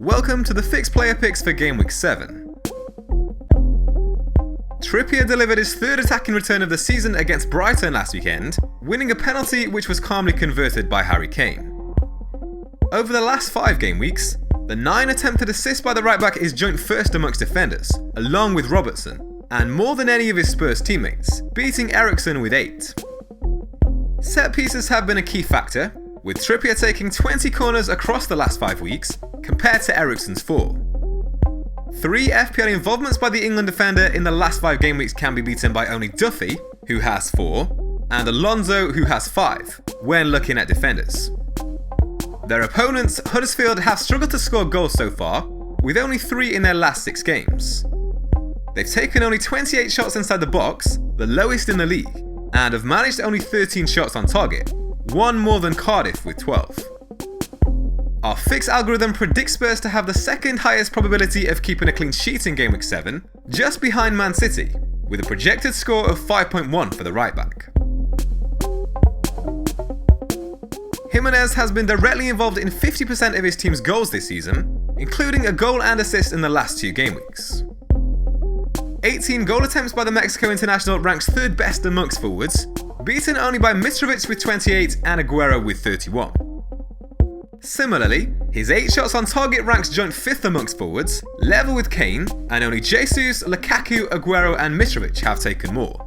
Welcome to the fixed player picks for Gameweek 7. Trippier delivered his third attacking return of the season against Brighton last weekend, winning a penalty which was calmly converted by Harry Kane. Over the last 5 game weeks, the 9 attempted assists by the right-back is joint first amongst defenders, along with Robertson, and more than any of his Spurs teammates, beating Eriksen with 8. Set pieces have been a key factor, with Trippier taking 20 corners across the last 5 weeks, compared to Eriksen's 4. 3 FPL involvements by the England defender in the last 5 game weeks can be beaten by only Duffy, who has 4, and Alonso, who has 5, when looking at defenders. Their opponents, Huddersfield, have struggled to score goals so far, with only 3 in their last 6 games. They've taken only 28 shots inside the box, the lowest in the league, and have managed only 13 shots on target, 1 more than Cardiff with 12. Our fix algorithm predicts Spurs to have the second highest probability of keeping a clean sheet in Gameweek 7, just behind Man City, with a projected score of 5.1 for the right back. Jiménez has been directly involved in 50% of his team's goals this season, including a goal and assist in the last 2 game weeks. 18 goal attempts by the Mexico international ranks 3rd best amongst forwards, beaten only by Mitrovic with 28 and Agüero with 31. Similarly, his 8 shots on target ranks joint 5th amongst forwards, level with Kane, and only Jesus, Lukaku, Agüero and Mitrovic have taken more.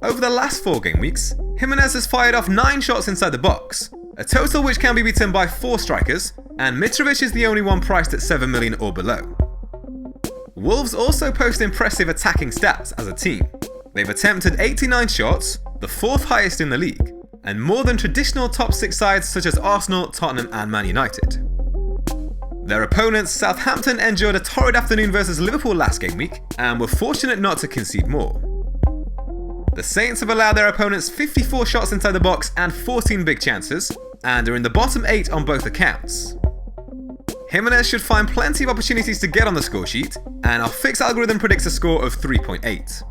Over the last 4 game weeks, Jiménez has fired off 9 shots inside the box, a total which can be beaten by 4 strikers, and Mitrovic is the only one priced at 7 million or below. Wolves also post impressive attacking stats as a team. They've attempted 89 shots, the 4th highest in the league, and more than traditional top 6 sides such as Arsenal, Tottenham and Man United. Their opponents, Southampton, endured a torrid afternoon versus Liverpool last game week and were fortunate not to concede more. The Saints have allowed their opponents 54 shots inside the box and 14 big chances, and are in the bottom 8 on both accounts. Jiménez should find plenty of opportunities to get on the score sheet, and our fix algorithm predicts a score of 3.8.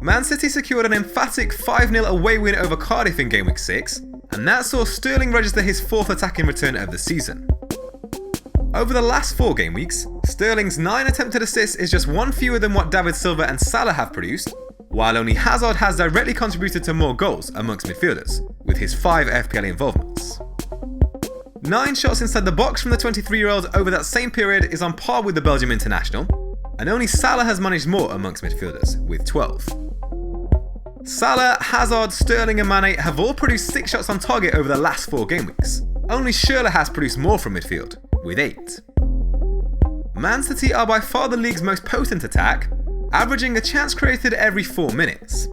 Man City secured an emphatic 5-0 away win over Cardiff in Gameweek 6, and that saw Sterling register his 4th attacking return of the season. Over the last 4 game weeks, Sterling's 9 attempted assists is just 1 fewer than what David Silva and Salah have produced, while only Hazard has directly contributed to more goals amongst midfielders, with his 5 FPL involvements. 9 shots inside the box from the 23-year-old over that same period is on par with the Belgium international, and only Salah has managed more amongst midfielders, with 12. Salah, Hazard, Sterling and Mane have all produced 6 shots on target over the last 4 game weeks. Only Schürrle has produced more from midfield, with 8. Man City are by far the league's most potent attack, averaging a chance created every 4 minutes.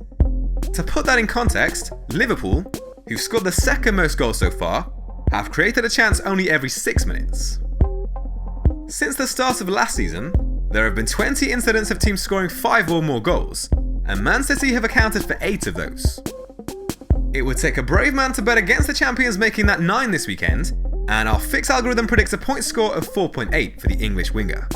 To put that in context, Liverpool, who've scored the 2nd most goals so far, have created a chance only every 6 minutes. Since the start of last season, there have been 20 incidents of teams scoring 5 or more goals, and Man City have accounted for 8 of those. It would take a brave man to bet against the champions making that 9 this weekend, and our fix algorithm predicts a point score of 4.8 for the English winger.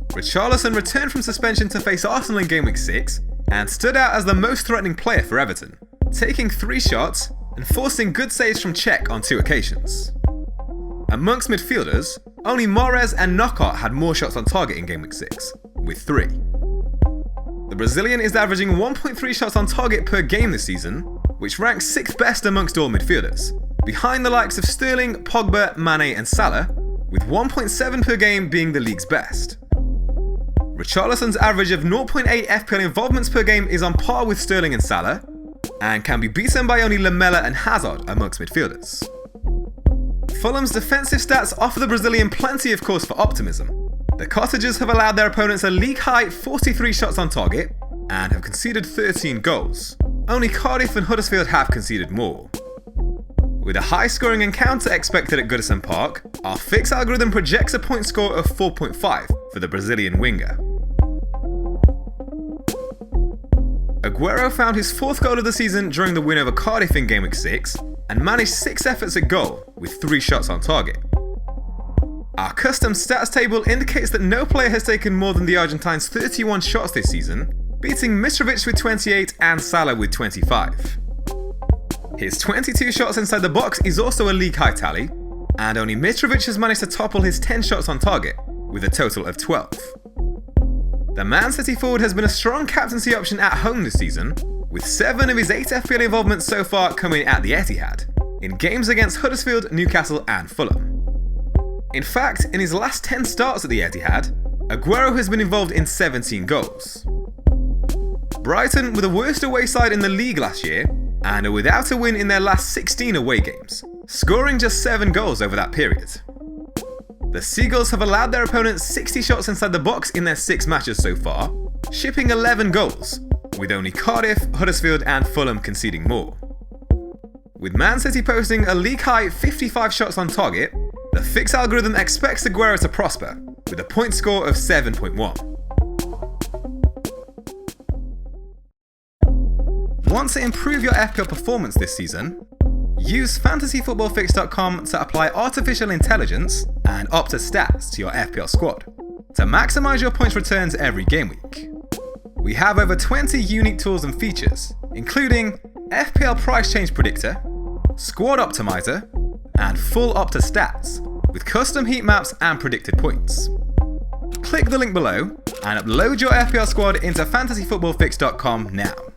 Richarlison returned from suspension to face Arsenal in Gameweek 6, and stood out as the most threatening player for Everton, taking 3 shots and forcing good saves from Cech on 2 occasions. Amongst midfielders, only Mahrez and Knockout had more shots on target in Gameweek 6, with 3. The Brazilian is averaging 1.3 shots on target per game this season, which ranks 6th best amongst all midfielders, behind the likes of Sterling, Pogba, Mane and Salah, with 1.7 per game being the league's best. Richarlison's average of 0.8 FPL involvements per game is on par with Sterling and Salah, and can be beaten by only Lamela and Hazard amongst midfielders. Fulham's defensive stats offer the Brazilian plenty of cause for optimism. The Cottagers have allowed their opponents a league-high 43 shots on target, and have conceded 13 goals. Only Cardiff and Huddersfield have conceded more. With a high-scoring encounter expected at Goodison Park, our fix algorithm projects a point score of 4.5 for the Brazilian winger. Agüero found his 4th goal of the season during the win over Cardiff in Gameweek 6, and managed 6 efforts at goal, with 3 shots on target. Our custom stats table indicates that no player has taken more than the Argentine's 31 shots this season, beating Mitrovic with 28 and Salah with 25. His 22 shots inside the box is also a league high tally, and only Mitrovic has managed to topple his 10 shots on target, with a total of 12. The Man City forward has been a strong captaincy option at home this season, with 7 of his 8 FPL involvements so far coming at the Etihad, in games against Huddersfield, Newcastle and Fulham. In fact, in his last 10 starts at the Etihad, Agüero has been involved in 17 goals. Brighton were the worst away side in the league last year, and are without a win in their last 16 away games, scoring just 7 goals over that period. The Seagulls have allowed their opponents 60 shots inside the box in their 6 matches so far, shipping 11 goals, with only Cardiff, Huddersfield and Fulham conceding more. With Man City posting a league-high 55 shots on target, the Fix algorithm expects Agüero to prosper, with a point score of 7.1. Want to improve your FPL performance this season? Use fantasyfootballfix.com to apply artificial intelligence and Opta stats to your FPL squad to maximize your points returns every game week. We have over 20 unique tools and features, including FPL price change predictor, squad optimizer, and full Opta stats with custom heat maps and predicted points. Click the link below and upload your FPL squad into fantasyfootballfix.com now.